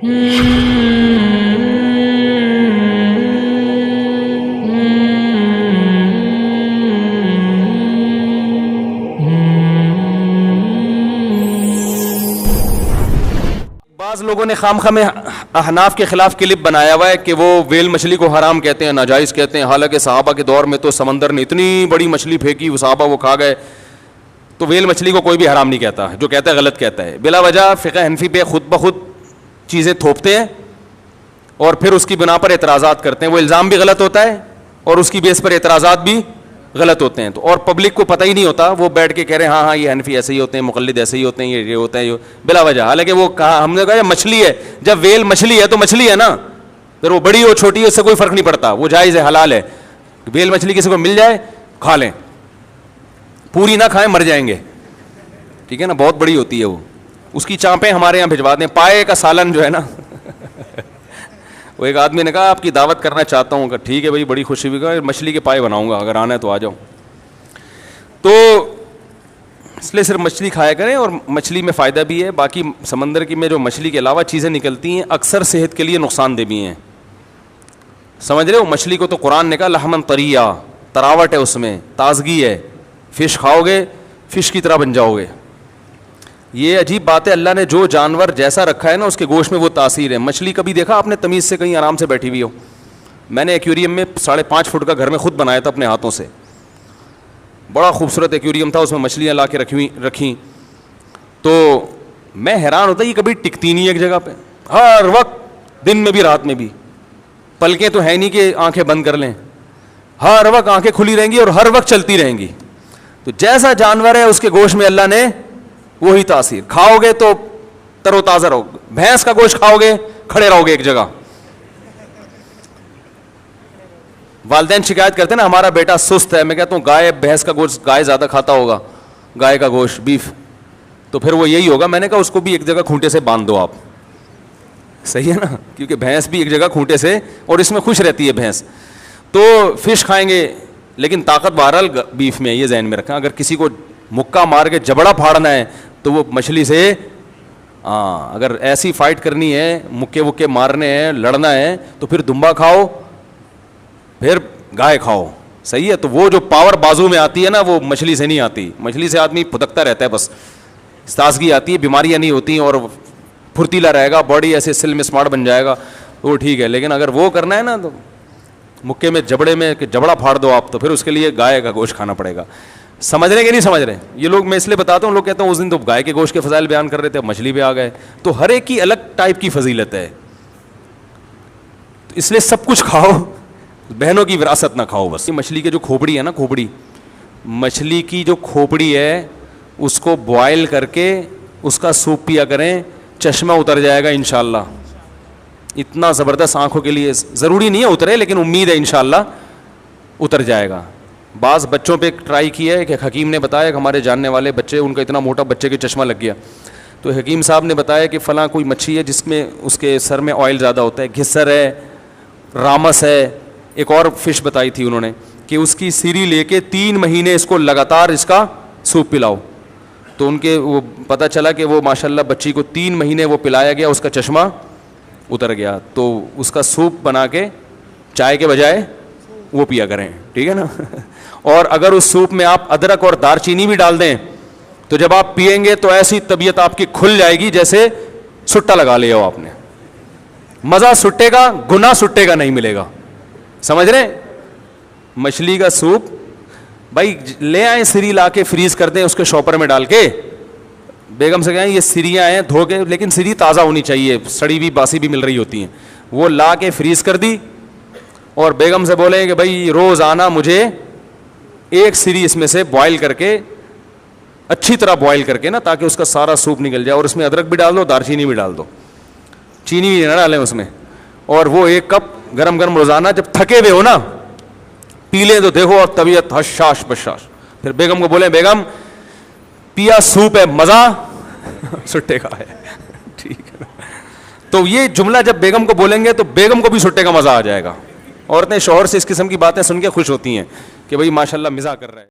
بعض لوگوں نے خامخواہ میں احناف کے خلاف کلپ بنایا ہوا ہے کہ وہ ویل مچھلی کو حرام کہتے ہیں, ناجائز کہتے ہیں, حالانکہ صحابہ کے دور میں تو سمندر نے اتنی بڑی مچھلی پھینکی وہ صحابہ وہ کھا گئے. تو ویل مچھلی کو کوئی بھی حرام نہیں کہتا, جو کہتا ہے غلط کہتا ہے. بلا وجہ فقہ حنفی پہ خود بخود چیزیں تھوپتے ہیں اور پھر اس کی بنا پر اعتراضات کرتے ہیں. وہ الزام بھی غلط ہوتا ہے اور اس کی بیس پر اعتراضات بھی غلط ہوتے ہیں. تو اور پبلک کو پتہ ہی نہیں ہوتا, وہ بیٹھ کے کہہ رہے ہیں ہاں ہاں یہ حنفی ایسے ہی ہوتے ہیں, مقلد ایسے ہی ہوتے ہیں, یہ ہوتا ہے یہ بلا وجہ. حالانکہ وہ کہا, ہم نے کہا یہ مچھلی ہے, جب ویل مچھلی ہے تو مچھلی ہے نا, پھر وہ بڑی ہو چھوٹی ہے اس سے کوئی فرق نہیں پڑتا, وہ جائز ہے, حلال ہے. ویل مچھلی کسی کو مل جائے کھا لیں, پوری نہ کھائیں مر جائیں گے, ٹھیک ہے نا, بہت بڑی ہوتی ہے وہ. اس کی چانپیں ہمارے یہاں بھجوا دیں. پائے کا سالن جو ہے نا وہ ایک آدمی نے کہا آپ کی دعوت کرنا چاہتا ہوں, کہ ٹھیک ہے بھائی, بڑی خوشی بھی, کہا مچھلی کے پائے بناؤں گا, اگر آنا ہے تو آ جاؤ. تو اس لیے صرف مچھلی کھایا کریں, اور مچھلی میں فائدہ بھی ہے. باقی سمندر کی میں جو مچھلی کے علاوہ چیزیں نکلتی ہیں اکثر صحت کے لیے نقصان دہ بھی ہیں, سمجھ رہے ہو. مچھلی کو تو قرآن نے کہا لحمن طریہ, تراوٹ ہے اس میں, تازگی ہے, فش کھاؤ گے فش کی طرح بن جاؤ گے. یہ عجیب بات ہے, اللہ نے جو جانور جیسا رکھا ہے نا اس کے گوشت میں وہ تاثیر ہے. مچھلی کبھی دیکھا آپ نے تمیز سے کہیں آرام سے بیٹھی ہوئی ہو؟ میں نے ایکویریم میں 5.5 فٹ کا گھر میں خود بنایا تھا اپنے ہاتھوں سے, بڑا خوبصورت ایکویریم تھا, اس میں مچھلیاں لا کے رکھیں. تو میں حیران ہوتا, یہ کبھی ٹکتی نہیں ایک جگہ پہ, ہر وقت دن میں بھی رات میں بھی, پلکیں تو ہے نہیں کہ آنکھیں بند کر لیں, ہر وقت آنکھیں کھلی رہیں گی اور ہر وقت چلتی رہیں گی. تو جیسا جانور ہے اس کے گوشت میں اللہ نے وہی تاثیر. کھاؤ گے تو تر و تازہ رہو گے, بھینس کا گوشت کھاؤ گے کھڑے رہو گے ایک جگہ. والدین شکایت کرتے ہیں نا ہمارا بیٹا سست ہے, میں کہتا ہوں گائے بھینس کا گوشت گائے زیادہ کھاتا ہوگا, گائے کا گوشت بیف, تو پھر وہ یہی ہوگا. میں نے کہا اس کو بھی ایک جگہ کھونٹے سے باندھ دو آپ, صحیح ہے نا, کیونکہ بھینس بھی ایک جگہ کھونٹے سے, اور اس میں خوش رہتی ہے بھینس. تو فش کھائیں گے لیکن طاقت بہرحال بیف میں, یہ ذہن میں رکھیں. اگر کسی کو مکہ مار کے جبڑا پھاڑنا ہے تو وہ مچھلی سے, اگر ایسی فائٹ کرنی ہے, مکے وکے مارنے ہیں, لڑنا ہے, تو پھر دمبا کھاؤ, پھر گائے کھاؤ, صحیح ہے. تو وہ جو پاور بازو میں آتی ہے نا وہ مچھلی سے نہیں آتی. مچھلی سے آدمی پھدکتا رہتا ہے, بس تازگی آتی ہے, بیماریاں نہیں ہوتی اور پھرتیلا رہے گا, باڈی ایسے سل میں اسمارٹ بن جائے گا, وہ ٹھیک ہے. لیکن اگر وہ کرنا ہے نا تو مکے میں جبڑے میں کہ جبڑا پھاڑ دو آپ, تو پھر اس کے لیے گائے کا گوشت کھانا پڑے گا. سمجھ رہے کہ نہیں سمجھ رہے یہ لوگ؟ میں اس لیے بتاتا ہوں, لوگ کہتے ہیں اس دن تو گائے کے گوشت کے فضائل بیان کر رہے تھے, مچھلی پہ آ گئے. تو ہر ایک کی الگ ٹائپ کی فضیلت ہے, اس لیے سب کچھ کھاؤ, بہنوں کی وراثت نہ کھاؤ بس. مچھلی کے جو کھوپڑی ہے نا, کھوپڑی, مچھلی کی جو کھوپڑی ہے اس کو بوائل کر کے اس کا سوپ پیا کریں, چشمہ اتر جائے گا انشاءاللہ. اتنا زبردست, آنکھوں کے لیے ضروری نہیں ہے اترے, لیکن امید ہے انشاءاللہ اتر جائے گا. بعض بچوں پہ ٹرائی کیا ہے کہ حکیم نے بتایا کہ ہمارے جاننے والے بچے, ان کا اتنا موٹا بچے کے چشمہ لگ گیا, تو حکیم صاحب نے بتایا کہ فلاں کوئی مچھلی ہے جس میں اس کے سر میں آئل زیادہ ہوتا ہے, گھسر ہے, رامس ہے, ایک اور فش بتائی تھی انہوں نے کہ اس کی سیری لے کے 3 مہینے اس کو لگاتار اس کا سوپ پلاؤ. تو ان کے وہ پتہ چلا کہ وہ ماشاءاللہ بچی کو 3 مہینے وہ پلایا گیا, اس کا چشمہ اتر گیا. تو اس کا سوپ بنا کے چائے کے بجائے وہ پیا کریں, ٹھیک ہے نا. اور اگر اس سوپ میں آپ ادرک اور دار چینی بھی ڈال دیں تو جب آپ پئیں گے تو ایسی طبیعت آپ کی کھل جائے گی جیسے سٹا لگا لیا ہو آپ نے. مزہ سٹے کا, گناہ سٹے کا نہیں ملے گا, سمجھ رہے. مچھلی کا سوپ بھائی لے آئیں, سری لا کے فریز کر دیں اس کے شاپر میں ڈال کے, بیگم سے کہیں یہ سریاں ہیں دھو کے, لیکن سری تازہ ہونی چاہیے, سڑی بھی باسی بھی مل رہی ہوتی ہیں, وہ لا کے فریز کر دی, اور بیگم سے بولے کہ بھائی روز آنا مجھے ایک سری اس میں سے بوائل کر کے, اچھی طرح بوائل کر کے نا, تاکہ اس کا سارا سوپ نکل جائے, اور اس میں ادرک بھی ڈال دو, دار چینی بھی ڈال دو, چینی بھی نہ ڈالیں اس میں, اور وہ 1 کپ گرم گرم روزانہ جب تھکے ہوئے ہو نا پی لیں تو دیکھو اور طبیعت حشاش بشاش. پھر بیگم کو بولیں بیگم پیا سوپ ہے, مزہ سٹے کا ہے, ٹھیک ہے نا. تو یہ جملہ جب بیگم کو بولیں گے تو بیگم کو بھی سٹے کا مزہ آ جائے گا. عورتیں شوہر سے اس قسم کی باتیں سن کے خوش ہوتی ہیں کہ بھئی ماشاءاللہ مزاح کر رہا ہے.